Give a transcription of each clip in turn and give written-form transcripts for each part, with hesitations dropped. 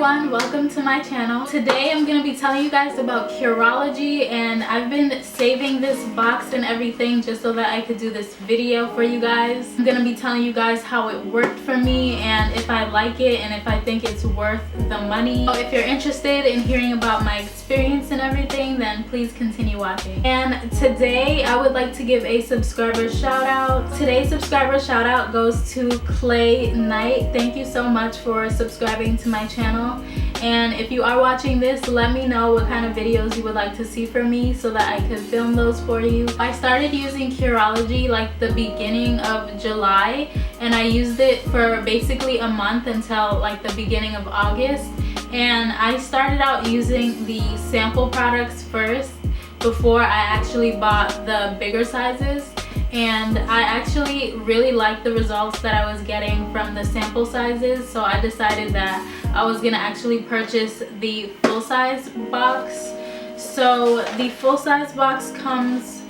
everyone, welcome to my channel. Today I'm going to be telling you guys about Curology, and I've been saving this box and everything just so that I could do this video for you guys. I'm going to be telling you guys how it worked for me and if I like it and if I think it's worth the money. So if you're interested in hearing about my experience and everything, then please continue watching. And today I would like to give a subscriber shout out. Today's subscriber shout out goes to Clay Knight. Thank you so much for subscribing to my channel, and if you are watching this, let me know what kind of videos you would like to see from me so that I could film those for you. I started using Curology like the beginning of July, and I used it for basically a month until like the beginning of August. And I started out using the sample products first before I actually bought the bigger sizes, and I actually really liked the results that I was getting from the sample sizes, so I decided that I was gonna actually purchase the full-size box. So the full-size box comes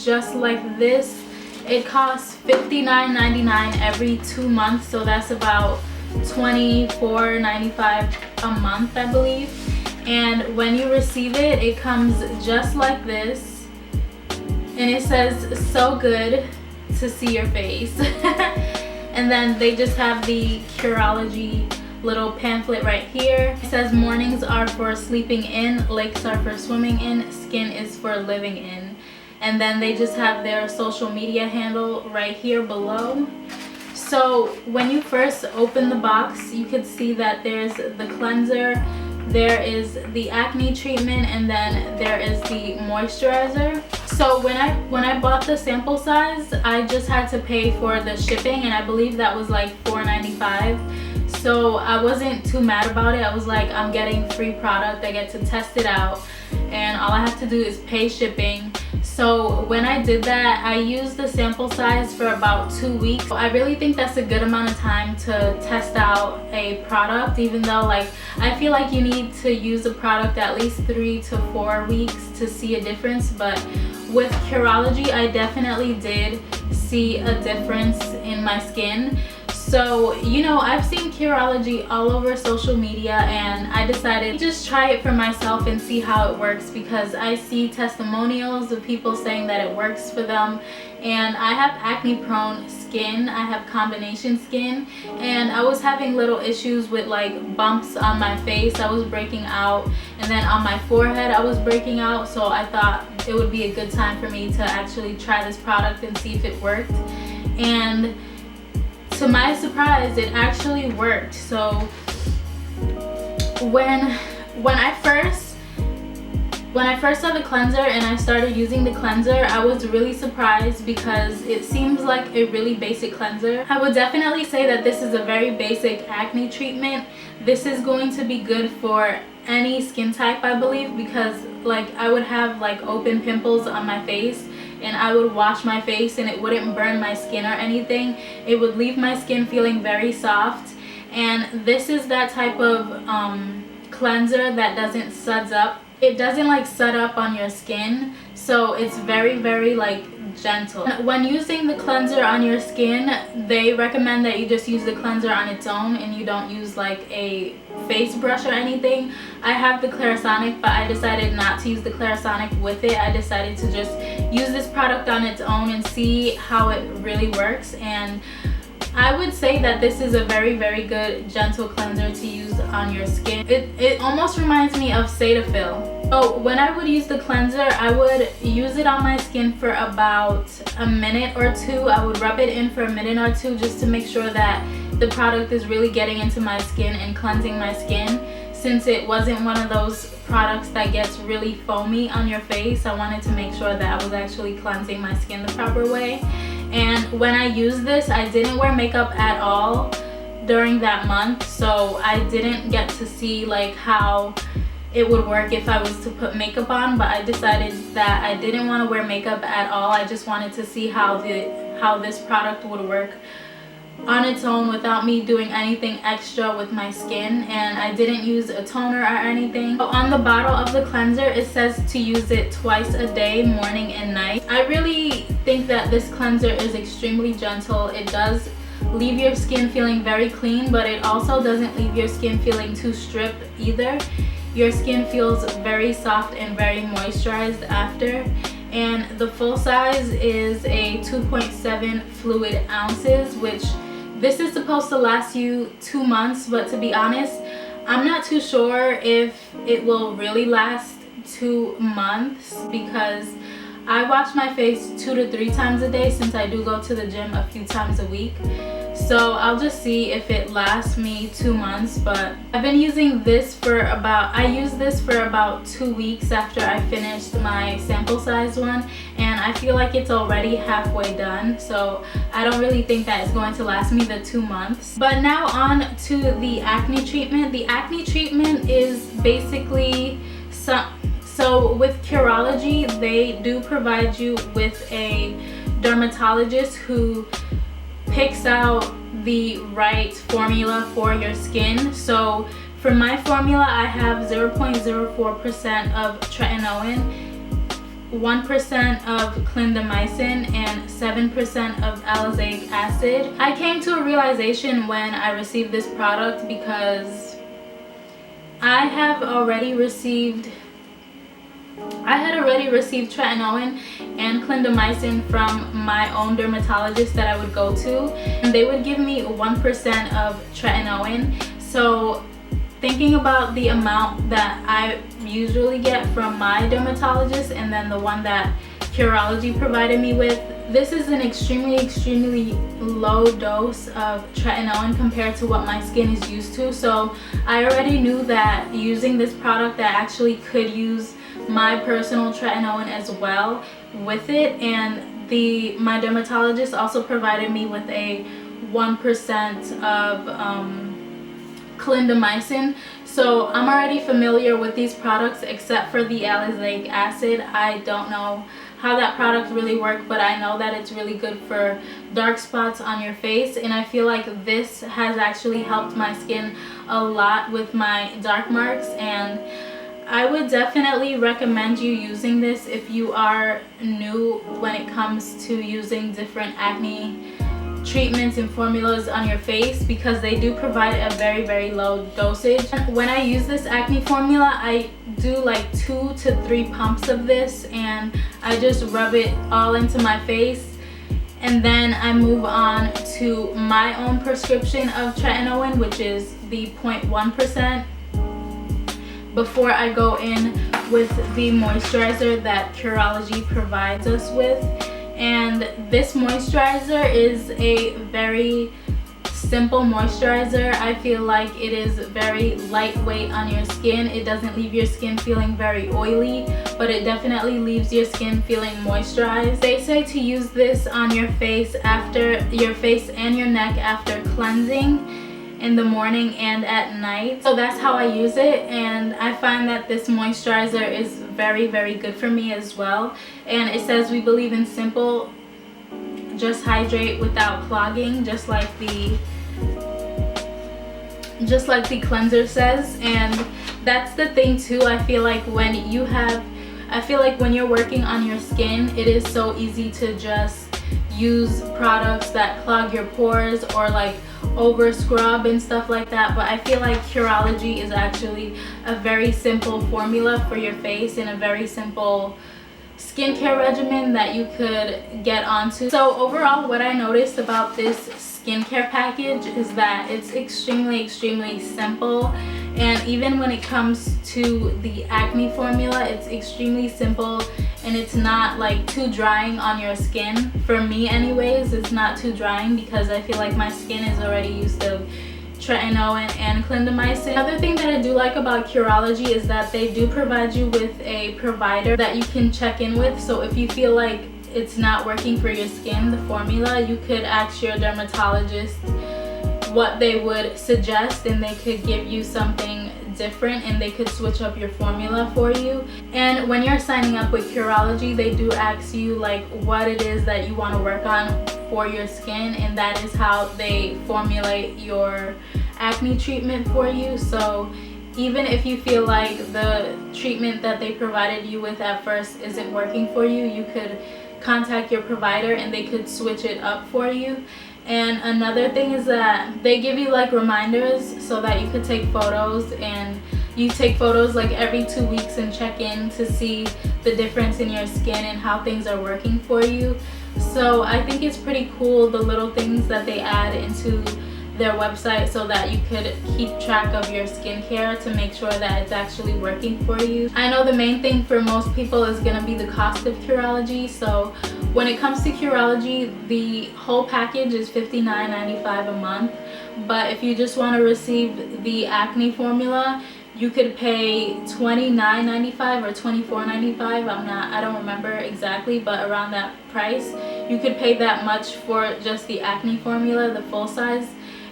just like this. It costs $59.99 every 2 months, so that's about $24.95 a month, I believe. And when you receive it, it comes just like this. And it says, "So good to see your face." And then they just have the Curology little pamphlet right here. It says, "Mornings are for sleeping in, lakes are for swimming in, skin is for living in." And then they just have their social media handle right here below. So when you first open the box, you could see that there's the cleanser, there is the acne treatment, and then there is the moisturizer. So when I bought the sample size, I just had to pay for the shipping, and I believe that was like $4.95. So I wasn't too mad about it. I was like, I'm getting free product, I get to test it out, and all I have to do is pay shipping. So when I did that, I used the sample size for about 2 weeks. I really think that's a good amount of time to test out a product, even though like I feel like you need to use a product at least 3 to 4 weeks to see a difference. But with Curology, I definitely did see a difference in my skin. So, you know, I've seen Curology all over social media, and I decided to just try it for myself and see how it works, because I see testimonials of people saying that it works for them. And I have acne prone skin, I have combination skin, and I was having little issues with like bumps on my face. I was breaking out, and then on my forehead I was breaking out. So I thought it would be a good time for me to actually try this product and see if it worked. And to my surprise, it actually worked. So when I first saw the cleanser and I started using the cleanser, I was really surprised because it seems like a really basic cleanser. I would definitely say that this is a very basic acne treatment. This is going to be good for any skin type, I believe, because like I would have like open pimples on my face, and I would wash my face and it wouldn't burn my skin or anything. It would leave my skin feeling very soft. And this is that type of cleanser that doesn't suds up. It doesn't like sud up on your skin, so it's very, very like gentle. When using the cleanser on your skin, they recommend that you just use the cleanser on its own and you don't use like a face brush or anything. I have the Clarisonic, but I decided not to use the Clarisonic with it. I decided to just use this product on its own and see how it really works. And I would say that this is a very, very good gentle cleanser to use on your skin. It almost reminds me of Cetaphil. So when I would use the cleanser, I would use it on my skin for about a minute or two. I would rub it in for a minute or two just to make sure that the product is really getting into my skin and cleansing my skin. Since it wasn't one of those products that gets really foamy on your face, I wanted to make sure that I was actually cleansing my skin the proper way. And when I used this, I didn't wear makeup at all during that month, so I didn't get to see like how it would work if I was to put makeup on. But I decided that I didn't want to wear makeup at all. I just wanted to see how this product would work on its own without me doing anything extra with my skin. And I didn't use a toner or anything. So on the bottle of the cleanser, it says to use it twice a day, morning and night. I really think that this cleanser is extremely gentle. It does leave your skin feeling very clean, but it also doesn't leave your skin feeling too stripped either. Your skin feels very soft and very moisturized after. And the full size is a 2.7 fluid ounces, which this is supposed to last you 2 months, but to be honest, I'm not too sure if it will really last 2 months because I wash my face 2 to 3 times a day since I do go to the gym a few times a week. So I'll just see if it lasts me 2 months, but I've been using this for I used this for about 2 weeks after I finished my sample size one, and I feel like it's already halfway done, so I don't really think that it's going to last me the 2 months. But now on to the acne treatment. The acne treatment is basically so with Curology, they do provide you with a dermatologist who picks out the right formula for your skin. So for my formula, I have 0.04% of tretinoin, 1% of clindamycin, and 7% of alizac acid. I came to a realization when I received this product because I had already received tretinoin and clindamycin from my own dermatologist that I would go to, and they would give me 1% of tretinoin. So thinking about the amount that I usually get from my dermatologist and then the one that Curology provided me with, this is an extremely low dose of tretinoin compared to what my skin is used to. So I already knew that using this product, I actually could use my personal tretinoin as well with it, and my dermatologist also provided me with a 1% of clindamycin. So I'm already familiar with these products except for the alizac acid. I don't know how that product really works, but I know that it's really good for dark spots on your face, and I feel like this has actually helped my skin a lot with my dark marks, and I would definitely recommend you using this if you are new when it comes to using different acne treatments and formulas on your face, because they do provide a very low dosage. When I use this acne formula, I do like 2 to 3 pumps of this, and I just rub it all into my face, and then I move on to my own prescription of tretinoin, which is the 0.1%, before I go in with the moisturizer that Curology provides us with. And this moisturizer is a very simple moisturizer. I feel like it is very lightweight on your skin. It doesn't leave your skin feeling very oily, but it definitely leaves your skin feeling moisturized. They say to use this on your face and your neck after cleansing in the morning and at night. So that's how I use it, and I find that this moisturizer is very good for me as well. And it says we believe in simple, just hydrate without clogging, just like the cleanser says. And that's the thing too. I feel like when you're working on your skin, it is so easy to just use products that clog your pores or like over scrub and stuff like that. But I feel like Curology is actually a very simple formula for your face and a very simple skincare regimen that you could get onto. So overall, what I noticed about this skincare package is that it's extremely simple, and even when it comes to the acne formula, it's extremely simple, and it's not like too drying on your skin. For me anyways, it's not too drying because I feel like my skin is already used to tretinoin and clindamycin. Another thing that I do like about Curology is that they do provide you with a provider that you can check in with. So if you feel like it's not working for your skin, the formula, you could ask your dermatologist what they would suggest, and they could give you something different, and they could switch up your formula for you. And when you're signing up with Curology, they do ask you like what it is that you want to work on for your skin, and that is how they formulate your acne treatment for you. So even if you feel like the treatment that they provided you with at first isn't working for you, you could contact your provider and they could switch it up for you. And another thing is that they give you like reminders so that you could take photos, and you take photos like every 2 weeks and check in to see the difference in your skin and how things are working for you. So I think it's pretty cool, the little things that they add into their website so that you could keep track of your skincare to make sure that it's actually working for you. I know the main thing for most people is gonna be the cost of Curology. So when it comes to Curology, the whole package is $59.95 a month. But if you just want to receive the acne formula, you could pay $29.95 or $24.95. I don't remember exactly, but around that price. You could pay that much for just the acne formula, the full size,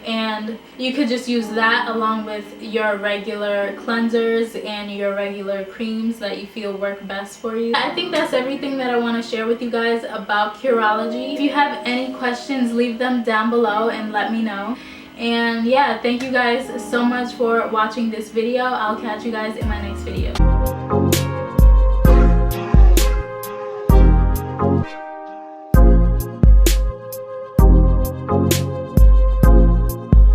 and you could just use that along with your regular cleansers and your regular creams that you feel work best for you. I think that's everything that I want to share with you guys about Curology. If you have any questions, leave them down below and let me know. And yeah, thank you guys so much for watching this video. I'll catch you guys in my next video.